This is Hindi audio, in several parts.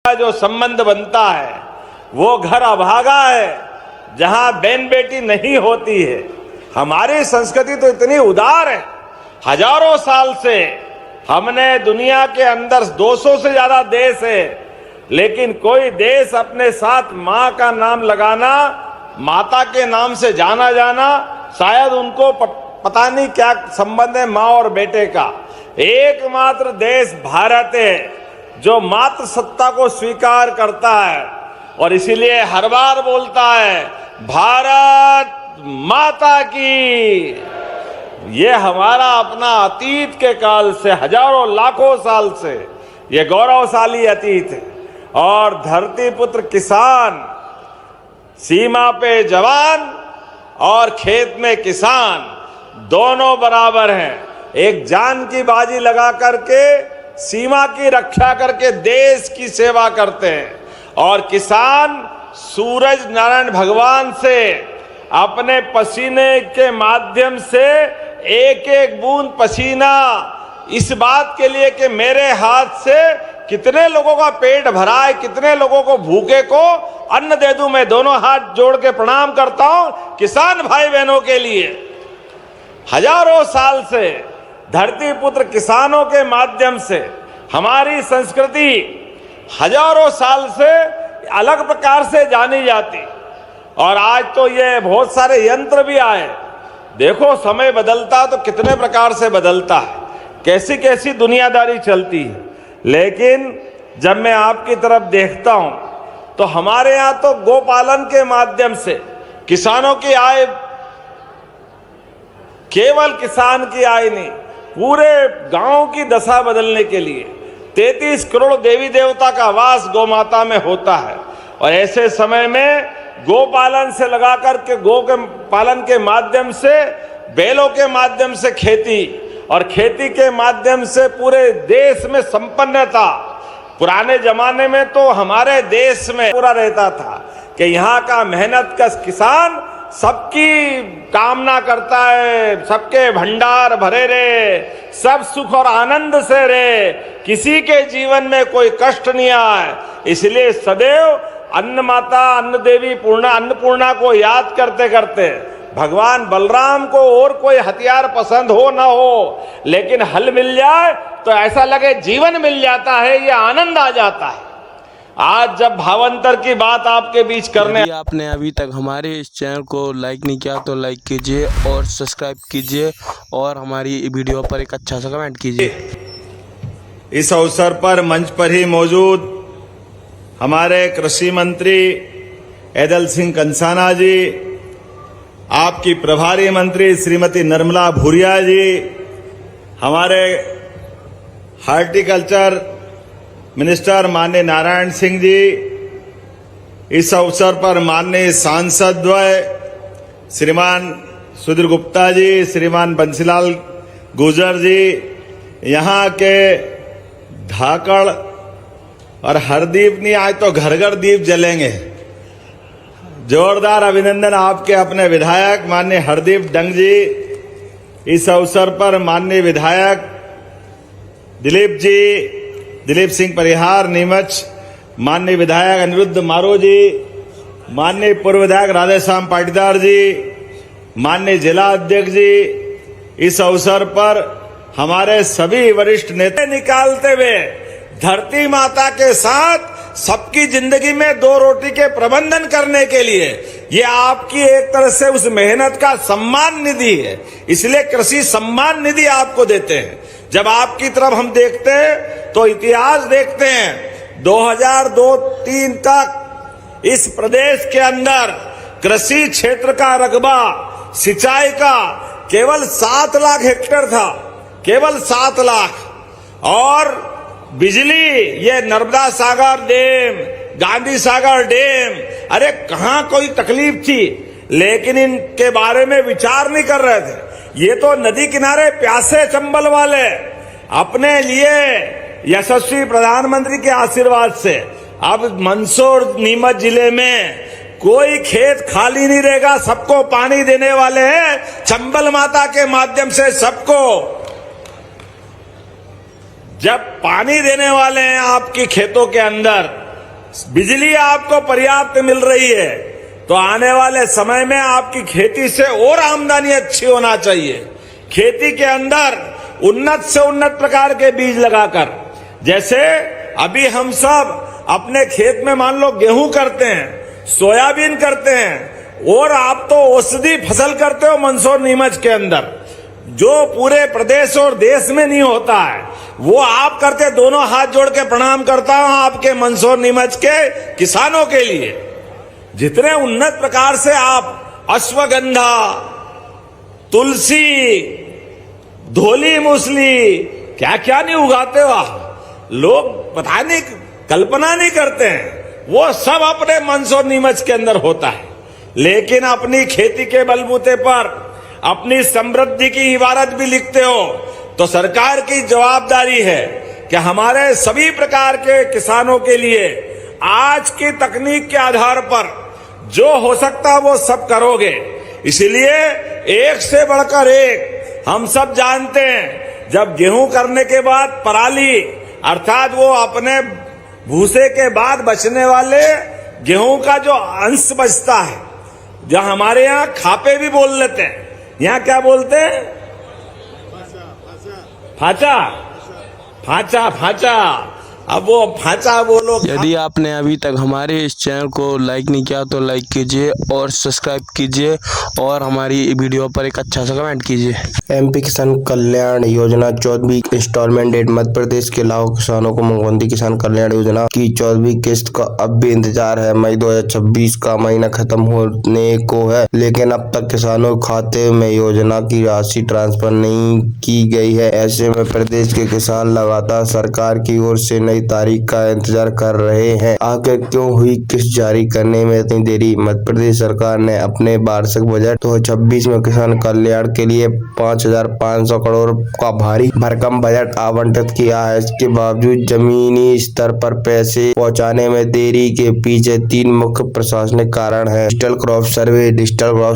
का जो संबंध बनता है वो घर अभागा है, जहां बहन बेटी नहीं होती है। हमारी संस्कृति तो इतनी उदार है, हजारों साल से हमने दुनिया के अंदर 200 से ज्यादा देश है, लेकिन कोई देश अपने साथ माँ का नाम लगाना, माता के नाम से जाना जाना, शायद उनको पता नहीं क्या संबंध है माँ और बेटे का। एकमात्र देश भारत है जो मातृ सत्ता को स्वीकार करता है और इसीलिए हर बार बोलता है भारत माता की। ये हमारा अपना अतीत के काल से, हजारों लाखों साल से ये गौरवशाली अतीत है। और धरती पुत्र किसान, सीमा पे जवान और खेत में किसान, दोनों बराबर हैं। एक जान की बाजी लगा करके सीमा की रक्षा करके देश की सेवा करते हैं, और किसान सूरज नारायण भगवान से अपने पसीने के माध्यम से एक एक बूंद पसीना इस बात के लिए कि मेरे हाथ से कितने लोगों का पेट भरा है, कितने लोगों को भूखे को अन्न दे दूं। मैं दोनों हाथ जोड़ के प्रणाम करता हूं किसान भाई बहनों के लिए। हजारों साल से धरती पुत्र किसानों के माध्यम से हमारी संस्कृति हजारों साल से अलग प्रकार से जानी जाती, और आज तो ये बहुत सारे यंत्र भी आए। देखो समय बदलता तो कितने प्रकार से बदलता है, कैसी कैसी दुनियादारी चलती है। लेकिन जब मैं आपकी तरफ देखता हूं तो हमारे यहां तो गोपालन के माध्यम से किसानों की आय, केवल किसान की आय नहीं, पूरे गांव की दशा बदलने के लिए 33 करोड़ देवी देवता का वास गौमाता में होता है। और ऐसे समय में गोपालन से लगा करके गो के पालन के माध्यम से, बैलों के माध्यम से खेती, और खेती के माध्यम से पूरे देश में संपन्नता। पुराने जमाने में तो हमारे देश में पूरा रहता था कि यहाँ का मेहनत कश किसान सबकी कामना करता है, सबके भंडार भरे रहे, सब सुख और आनंद से रहे, किसी के जीवन में कोई कष्ट नहीं आए। इसलिए सदैव अन्न माता, अन्न देवी अन्नपूर्णा को याद करते करते भगवान बलराम को और कोई हथियार पसंद हो ना हो, लेकिन हल मिल जाए तो ऐसा लगे जीवन मिल जाता है, ये आनंद आ जाता है। आज जब भावांतर की बात आपके बीच करने, यदि आपने अभी तक हमारे इस चैनल को लाइक नहीं किया तो लाइक कीजिए और सब्सक्राइब कीजिए और हमारी वीडियो पर एक अच्छा सा कमेंट कीजिए। इस अवसर पर मंच पर ही मौजूद हमारे कृषि मंत्री ऐदल सिंह कंसाना जी, आपकी प्रभारी मंत्री श्रीमती निर्मला भूरिया जी, हमारे हार्टिकल्चर मिनिस्टर माननीय नारायण सिंह जी, इस अवसर पर माननीय सांसद द्वय श्रीमान सुधीर गुप्ता जी, श्रीमान बंसीलाल गुर्जर जी, यहाँ के धाकड़ और हरदीप नहीं आए तो घर घर दीप जलेंगे। जोरदार अभिनंदन आपके अपने विधायक माननीय हरदीप डंग जी। इस अवसर पर माननीय विधायक दिलीप सिंह परिहार नीमच, माननीय विधायक अनिरुद्ध मारो जी, माननीय पूर्व विधायक राधेश्याम पाटीदार जी, माननीय जिला अध्यक्ष जी, इस अवसर पर हमारे सभी वरिष्ठ नेता निकालते हुए धरती माता के साथ सबकी जिंदगी में दो रोटी के प्रबंधन करने के लिए ये आपकी एक तरह से उस मेहनत का सम्मान निधि है। इसलिए कृषि सम्मान निधि आपको देते हैं। जब आपकी तरफ हम देखते हैं तो इतिहास देखते हैं, 2002-03 तक इस प्रदेश के अंदर कृषि क्षेत्र का रकबा सिंचाई का केवल 7 लाख हेक्टेयर था, केवल 7 लाख। और बिजली, ये नर्मदा सागर डैम, गांधी सागर डैम, अरे कहां कोई तकलीफ थी, लेकिन इनके बारे में विचार नहीं कर रहे थे। ये तो नदी किनारे प्यासे चंबल वाले अपने लिए यशस्वी प्रधानमंत्री के आशीर्वाद से अब मंदसौर नीमच जिले में कोई खेत खाली नहीं रहेगा, सबको पानी देने वाले हैं चंबल माता के माध्यम से। सबको जब पानी देने वाले हैं आपकी खेतों के अंदर, बिजली आपको पर्याप्त मिल रही है, तो आने वाले समय में आपकी खेती से और आमदनी अच्छी होना चाहिए। खेती के अंदर उन्नत से उन्नत प्रकार के बीज लगाकर, जैसे अभी हम सब अपने खेत में मान लो गेहूं करते हैं, सोयाबीन करते हैं, और आप तो औषधि फसल करते हो मंदसौर नीमच के अंदर, जो पूरे प्रदेश और देश में नहीं होता है, वो आप करते। दोनों हाथ जोड़ के प्रणाम करता हूं आपके मंदसौर नीमच के किसानों के लिए। जितने उन्नत प्रकार से आप अश्वगंधा, तुलसी, धोली मूसली, क्या क्या नहीं उगाते हो आप। लोग पता नहीं, कल्पना नहीं करते हैं, वो सब अपने मंदसौर नीमच के अंदर होता है। लेकिन अपनी खेती के बलबूते पर अपनी समृद्धि की इबारत भी लिखते हो, तो सरकार की जवाबदारी है कि हमारे सभी प्रकार के किसानों के लिए आज की तकनीक के आधार पर जो हो सकता वो सब करोगे। इसलिए एक से बढ़कर एक हम सब जानते हैं, जब गेहूं करने के बाद पराली, अर्थात वो अपने भूसे के बाद बचने वाले गेहूं का जो अंश बचता है, जहां हमारे यहाँ खापे भी बोल लेते हैं, यहाँ क्या बोलते हैं? फाचा, फाचा, फाचा। अब वो फाचा बोलो। यदि आपने अभी तक हमारे इस चैनल को लाइक नहीं किया तो लाइक कीजिए और सब्सक्राइब कीजिए और हमारी वीडियो पर एक अच्छा सा कमेंट कीजिए। एमपी किसान कल्याण योजना 14वीं इंस्टॉलमेंट डेट। मध्य प्रदेश के लाखों किसानों को मुख्यमंत्री किसान कल्याण योजना की 14वीं किस्त का अब भी इंतजार है। मई 2026 का महीना खत्म होने को है, लेकिन अब तक किसानों के खाते में योजना की राशि ट्रांसफर नहीं की गई है। ऐसे में प्रदेश के किसान लगातार सरकार की ओर से नई तारीख का इंतजार कर रहे हैं। आखिर क्यों हुई किस्त जारी करने में इतनी देरी? मध्य प्रदेश सरकार ने अपने वार्षिक बजट 2026 में किसान कल्याण के लिए 5,500 करोड़ का भारी भरकम बजट आवंटित किया है। इसके बावजूद जमीनी स्तर पर पैसे पहुंचाने में देरी के पीछे 3 मुख्य प्रशासनिक कारण है। डिजिटल क्रॉप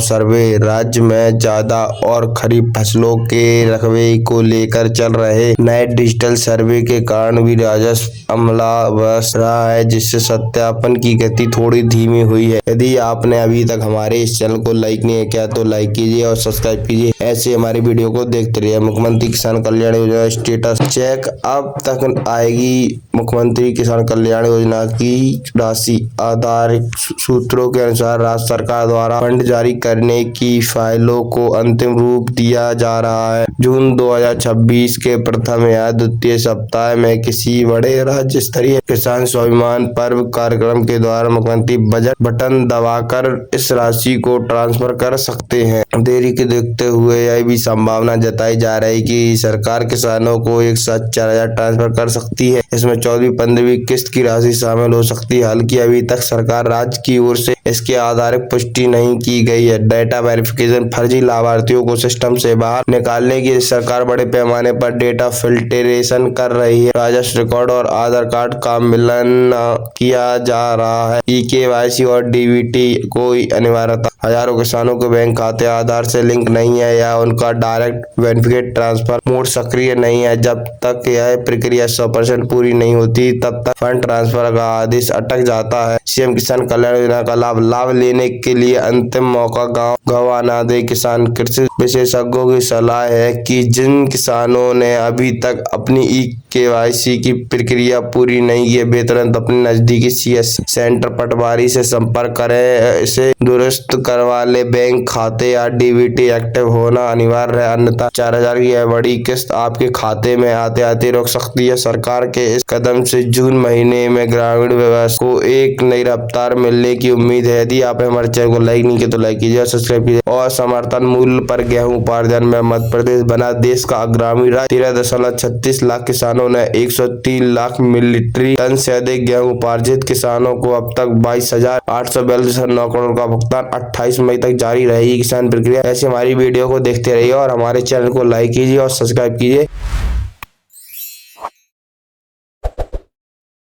सर्वे राज्य में ज्यादा और खरीफ फसलों के रकबे को लेकर चल रहे नए डिजिटल सर्वे के कारण भी राजस्व अमला बस रहा है, जिससे सत्यापन की गति थोड़ी धीमी हुई है। यदि आपने अभी तक हमारे इस चैनल को लाइक नहीं किया तो लाइक कीजिए और सब्सक्राइब कीजिए। ऐसे हमारी वीडियो को देखते रहिए। मुख्यमंत्री किसान कल्याण योजना स्टेटस चेक। अब तक आएगी मुख्यमंत्री किसान कल्याण योजना की राशि। आधिकारिक सूत्रों के अनुसार राज्य सरकार द्वारा फंड जारी करने की फाइलों को अंतिम रूप दिया जा रहा है। जून 2026 के प्रथम या द्वितीय सप्ताह में किसी बड़े राज्य स्तरीय किसान स्वाभिमान पर्व कार्यक्रम के द्वारा मुख्यमंत्री बजट बटन दबाकर इस राशि को ट्रांसफर कर सकते हैं। देरी के देखते हुए यह भी संभावना जताई जा रही कि सरकार किसानों को एक साथ 4,000 ट्रांसफर कर सकती है। इसमें 14वीं-15वीं किस्त की राशि शामिल हो सकती है। हालांकि अभी तक सरकार राज्य की ओर से इसके आधार पुष्टि नहीं की गई है। डेटा वेरिफिकेशन, फर्जी लाभार्थियों को सिस्टम से बाहर निकालने की सरकार बड़े पैमाने पर डेटा फिल्टरेशन कर रही है। राजस्व रिकॉर्ड और आधार कार्ड का मिलान किया जा रहा है। ई-केवाईसी और डीबीटी कोई अनिवार्यता। हजारों किसानों के बैंक खाते आधार से लिंक नहीं है या उनका डायरेक्ट बेनिफिट ट्रांसफर मोड सक्रिय नहीं है। जब तक यह प्रक्रिया 100% पूरी नहीं होती तब तक फंड ट्रांसफर का आदेश अटक जाता है। सीएम किसान कल्याण योजना का लाभ लेने के लिए अंतिम मौका गंवाना दे। किसान कृषि विशेषज्ञों की सलाह है कि जिन किसानों ने अभी तक अपनी ई-केवाईसी की प्रक्रिया पूरी नहीं की है, वे तुरंत अपने नजदीकी सीएससी सेंटर पटवारी से संपर्क करें। इसे दुरुस्त करवा ले। बैंक खाते या डीबीटी एक्टिव होना अनिवार्य है, अन्यथा 4,000 की यह बड़ी किस्त आपके खाते में आते आते रुक सकती है। सरकार के इस कदम से जून महीने में ग्रामीण व्यवस्था को एक नई रफ्तार मिलने की उम्मीद है। यदि आप हमारे चैनल को लाइक नहीं किया तो लाइक कीजिए और सब्सक्राइब कीजिए। और समर्थन मूल्य पर गेहूं उपार्जन में मध्य प्रदेश बना देश का अग्रणी राज्य। 13.36 लाख किसानों ने 103 लाख मिलिट्री टन से अधिक गेहूं उपार्जित। किसानों को अब तक 22,842.9 करोड़ का भुगतान 28 मई तक जारी रहेगी किसान प्रक्रिया। ऐसे हमारी वीडियो को देखते रहिए और हमारे चैनल को लाइक कीजिए और सब्सक्राइब कीजिए।